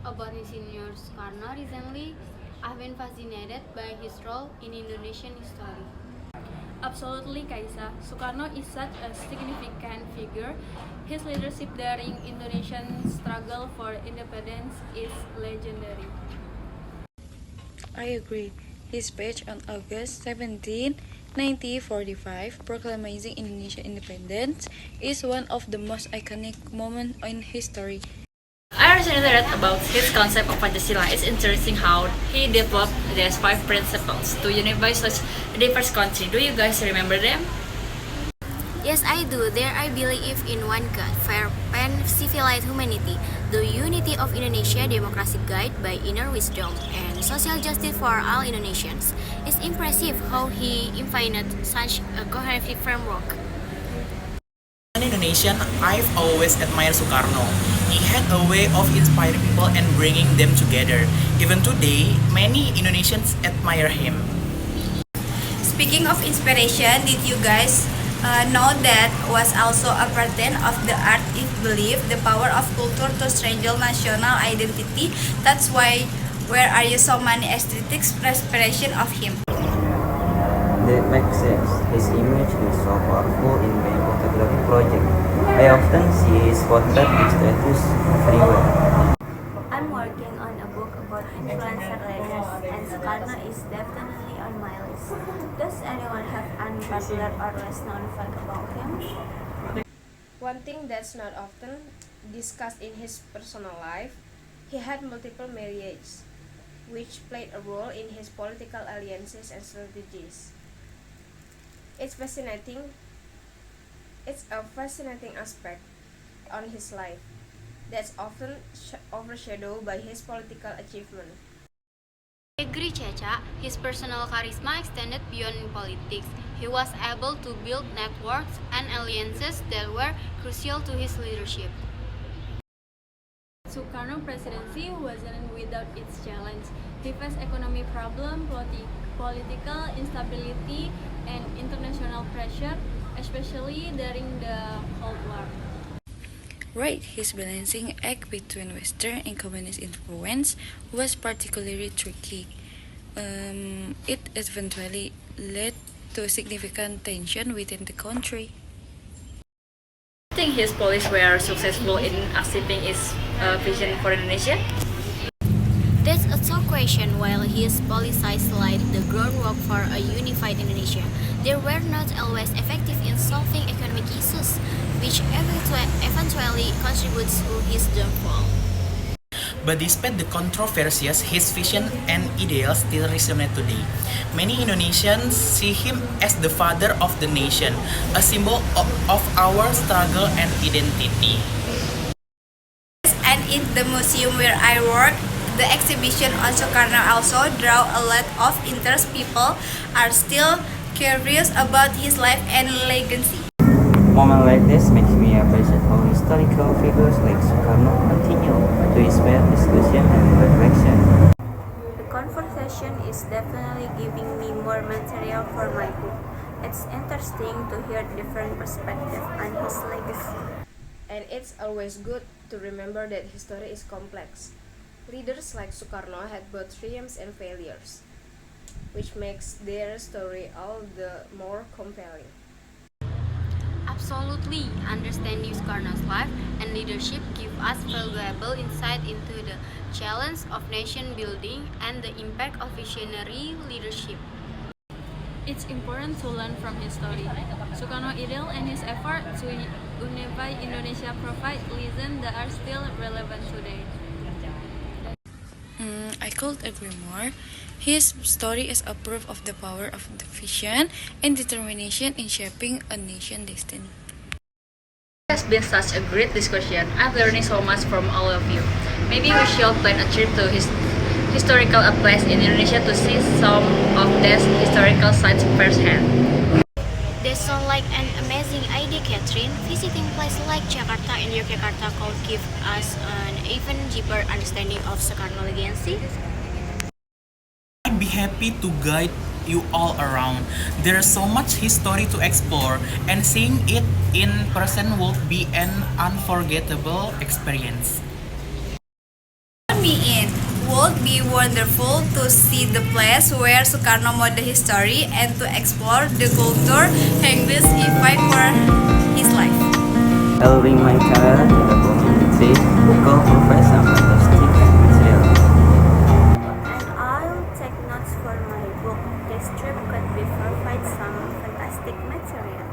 about Insinyur Soekarno recently, I've been fascinated by his role in Indonesian history. Absolutely, Kaisa. Sukarno is such a significant figure. His leadership during Indonesian struggle for independence is legendary. I agree. His speech on August 17, 1945, proclaiming Indonesian independence, is one of the most iconic moments in history. I recently read about his concept of Pancasila. It's interesting how he developed these five principles to unify such a diverse country. Do you guys remember them? Yes, I do. There I believe in one God, fair, pan-civilized humanity, the unity of Indonesia, democracy guided by inner wisdom, and social justice for all Indonesians. It's impressive how he implemented such a cohesive framework. As an Indonesian, I've always admired Sukarno. He had a way of inspiring people and bringing them together. Even today, many Indonesians admire him. Speaking of inspiration, did you guys know that was also a pattern of the art if believed the power of culture to strengthen national identity? That's why where are you so many aesthetic respiration of him? That makes sense. His image is so powerful in my photography project. I often see his portrait in statues everywhere. I'm working on a book about influencer leaders, and Soekarno is definitely on my list. Does anyone have any popular or less known fact about him? One thing that's not often discussed in his personal life, he had multiple marriages, which played a role in his political alliances and strategies. It's a fascinating aspect on his life that's often overshadowed by his political achievement. I agree, Caca. His personal charisma extended beyond politics. He was able to build networks and alliances that were crucial to his leadership. Sukarno presidency wasn't without its challenge. He faced economic problems, political instability, and international pressure, especially during the Cold War. Right, his balancing act between Western and communist influence was particularly tricky. It eventually led to significant tension within the country. I think his policies were successful in achieving his vision for Indonesia. That's a tough question. While his policies laid the groundwork for a unified Indonesia, they were not always effective in solving economic issues, which eventually contributes to his downfall. But despite the controversies, his vision and ideals still resonate today. Many Indonesians see him as the father of the nation, a symbol of our struggle and identity. And in the museum where I work, the exhibition on Soekarno also draw a lot of interest. People are still curious about his life and legacy. Moments like this makes me appreciate how historical figures like Sukarno continue to inspire discussion and reflection. The conversation is definitely giving me more material for my book. It's interesting to hear different perspectives on his legacy. And it's always good to remember that history is complex. Leaders like Sukarno had both triumphs and failures, which makes their story all the more compelling. Absolutely, understanding Sukarno's life and leadership give us valuable insight into the challenge of nation building and the impact of visionary leadership. It's important to learn from his story. Sukarno ideal and his effort to unify Indonesia provide lessons that are still relevant today. I could agree more. His story is a proof of the power of the vision and determination in shaping a nation's destiny. It has been such a great discussion. I'm learning so much from all of you. Maybe we should plan a trip to his historical place in Indonesia to see some of these historical sites firsthand. That sounds like an amazing idea, Catherine. Visiting places like Jakarta and Yogyakarta could give us an even deeper understanding of Soekarno legacy. I'd be happy to guide you all around. There's so much history to explore, and seeing it in person would be an unforgettable experience. me in. Would be wonderful to see the place where Sukarno made the history and to explore the culture English if I were his life. I'll bring my camera to the community. Go provide some fantastic material. And I'll take notes for my book. This trip could be provide some fantastic material.